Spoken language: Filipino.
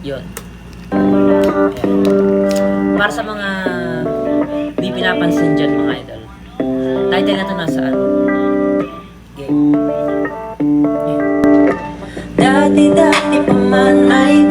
Yun. Ayan. Para sa mga di pinapansin dyan mga idol. Title na to nasaan? Game. Dati-dati pa man ay